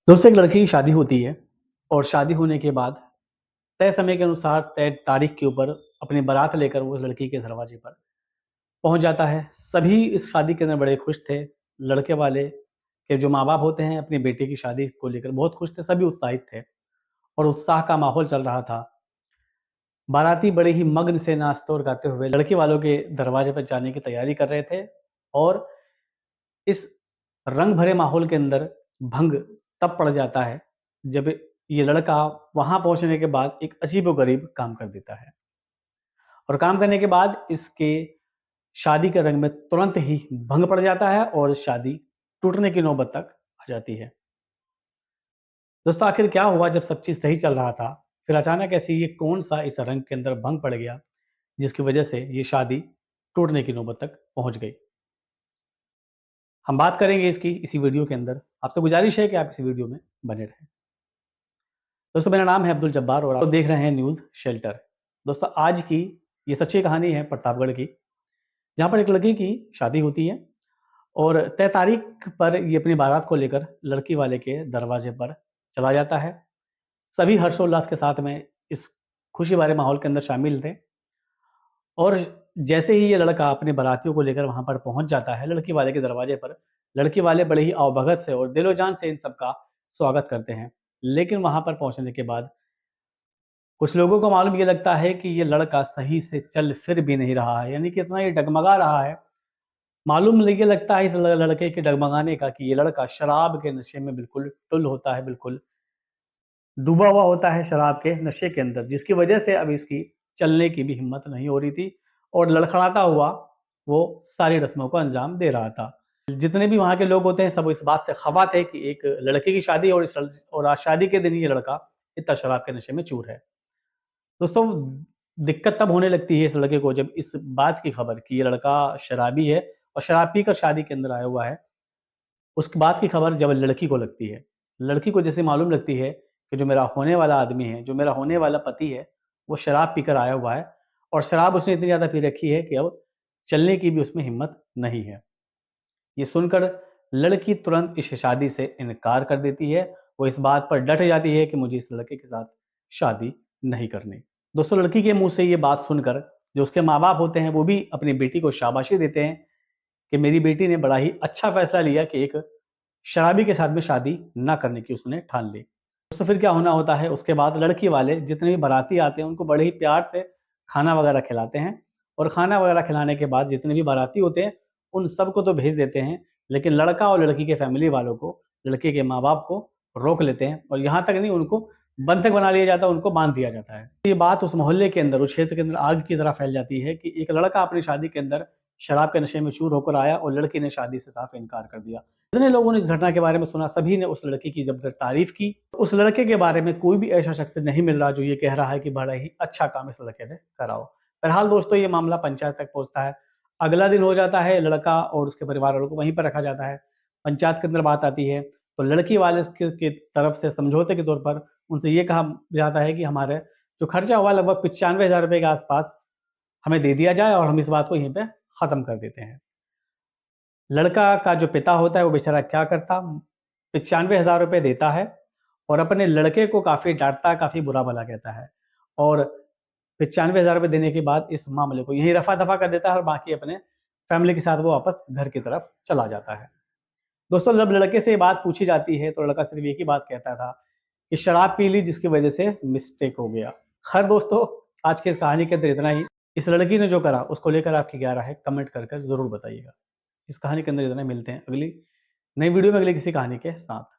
दोस्तों, एक लड़की की शादी होती है और शादी होने के बाद तय समय के अनुसार तय तारीख के ऊपर अपनी बारात लेकर वो उस लड़की के दरवाजे पर पहुंच जाता है। सभी इस शादी के अंदर बड़े खुश थे। लड़के वाले के जो माँ बाप होते हैं अपनी बेटी की शादी को लेकर बहुत खुश थे, सभी उत्साहित थे और उत्साह का माहौल चल रहा था। बाराती बड़े ही मग्न से नाचते और गाते हुए लड़के वालों के दरवाजे पर जाने की तैयारी कर रहे थे और इस रंग भरे माहौल के अंदर भंग तब पड़ जाता है जब ये लड़का वहां पहुंचने के बाद एक अजीबोगरीब काम कर देता है और काम करने के बाद इसके शादी के रंग में तुरंत ही भंग पड़ जाता है और शादी टूटने की नौबत तक आ जाती है। दोस्तों, आखिर क्या हुआ जब सब चीज सही चल रहा था, फिर अचानक ऐसे ये कौन सा इस रंग के अंदर भंग पड़ गया जिसकी वजह से ये शादी टूटने की नौबत तक पहुंच गई। हम बात करेंगे इसकी इसी वीडियो के अंदर। आपसे गुजारिश है कि आप इस वीडियो में बने रहें। दोस्तों, मेरा नाम है अब्दुल जब्बार और आप देख रहे हैं न्यूज़ शेल्टर। दोस्तों, आज की ये सच्ची कहानी है प्रतापगढ़ की, जहाँ पर एक लड़की की शादी होती है और तय तारीख पर ये अपनी बारात को लेकर लड़की वाले के दरवाजे पर चला जाता है। सभी हर्षोल्लास के साथ में इस खुशी भरे माहौल के अंदर शामिल थे और जैसे ही ये लड़का अपने बारातियों को लेकर वहाँ पर पहुँच जाता है लड़की वाले के दरवाजे पर, लड़की वाले बड़े ही आवभगत से और दिलो-जान से इन सबका स्वागत करते हैं। लेकिन वहाँ पर पहुँचने के बाद कुछ लोगों को मालूम ये लगता है कि ये लड़का सही से चल फिर भी नहीं रहा है, यानी कि इतना ये डगमगा रहा है। मालूम ये लगता है इस लड़के के डगमगाने का कि ये लड़का शराब के नशे में बिल्कुल टुल होता है, बिल्कुल डूबा हुआ होता है शराब के नशे के अंदर, जिसकी वजह से अब इसकी चलने की भी हिम्मत नहीं हो रही थी और लड़खड़ाता हुआ वो सारी रस्मों को अंजाम दे रहा था। जितने भी वहाँ के लोग होते हैं सब इस बात से खफा थे कि एक लड़के की शादी और और आज शादी के दिन ही ये लड़का इतना शराब के नशे में चूर है। दोस्तों, दिक्कत तब होने लगती है इस लड़के को जब इस बात की खबर कि ये लड़का शराबी है और शराब पीकर शादी के अंदर आया हुआ है, उसके बाद की खबर जब लड़की को लगती है। लड़की को जैसे मालूम लगती है कि जो मेरा होने वाला आदमी है, जो मेरा होने वाला पति है, वो शराब पीकर आया हुआ है और शराब उसने इतनी ज़्यादा पी रखी है कि अब चलने की भी उसमें हिम्मत नहीं है। ये सुनकर लड़की तुरंत इस शादी से इनकार कर देती है। वो इस बात पर डट जाती है कि मुझे इस लड़के के साथ शादी नहीं करनी। दोस्तों, लड़की के मुँह से ये बात सुनकर जो उसके माँ-बाप होते हैं वो भी अपनी बेटी को शाबाशी देते हैं कि मेरी बेटी ने बड़ा ही अच्छा फैसला लिया कि एक शराबी के साथ में शादी ना करने की उसने ठान ली। दोस्तों, फिर क्या होना होता है उसके बाद लड़की वाले जितने भी बाराती आते हैं उनको बड़े ही प्यार से खाना वगैरह खिलाते हैं और खाना वगैरह खिलाने के बाद जितने भी बाराती होते हैं उन सबको तो भेज देते हैं, लेकिन लड़का और लड़की के फैमिली वालों को, लड़के के माँ-बाप को रोक लेते हैं और यहाँ तक नहीं, उनको बंधक बना लिया जाता है, उनको बाँध दिया जाता है। ये बात उस मोहल्ले के अंदर, उस क्षेत्र के अंदर आग की तरह फैल जाती है कि एक लड़का अपनी शादी के अंदर शराब के नशे में चूर होकर आया और लड़की ने शादी से साफ इनकार कर दिया। जितने लोगों ने इस घटना के बारे में सुना सभी ने उस लड़की की जमकर तारीफ की। उस लड़के के बारे में कोई भी ऐसा शख्स नहीं मिल रहा जो ये कह रहा है कि बड़ा ही अच्छा काम इस लड़के ने करा हो। बहरहाल दोस्तों, ये मामला पंचायत तक पहुँचता है। अगला दिन हो जाता है, लड़का और उसके परिवार वालों को वहीं पर रखा जाता है। पंचायत के अंदर बात आती है तो लड़की वाले की तरफ से समझौते के तौर पर उनसे ये कहा जाता है कि हमारे जो खर्चा हुआ लगभग 95,000 रुपए के आसपास हमें दे दिया जाए और हम इस बात को यहीं पे खत्म कर देते हैं। लड़का का जो पिता होता है वो बेचारा क्या करता, 95,000 रुपए देता है और अपने लड़के को काफ़ी डाँटता है, काफ़ी बुरा-भला कहता है और 95,000 रुपए देने के बाद इस मामले को यहीं रफ़ा-दफ़ा कर देता है और बाकी अपने फैमिली के साथ वो वापस घर की तरफ चला जाता है। दोस्तों, जब लड़के से ये बात पूछी जाती है तो लड़का सिर्फ़ एक ही बात कहता था कि शराब पी ली जिसकी वज़ह से मिस्टेक हो गया। खैर दोस्तों, आज की इस कहानी के अंदर इतना ही। इस लड़की ने जो करा उसको लेकर आपकी क्या राय है कमेंट कर ज़रूर बताइएगा। इस कहानी के अंदर इतना ही, मिलते हैं अगली नई वीडियो में अगली किसी कहानी के साथ।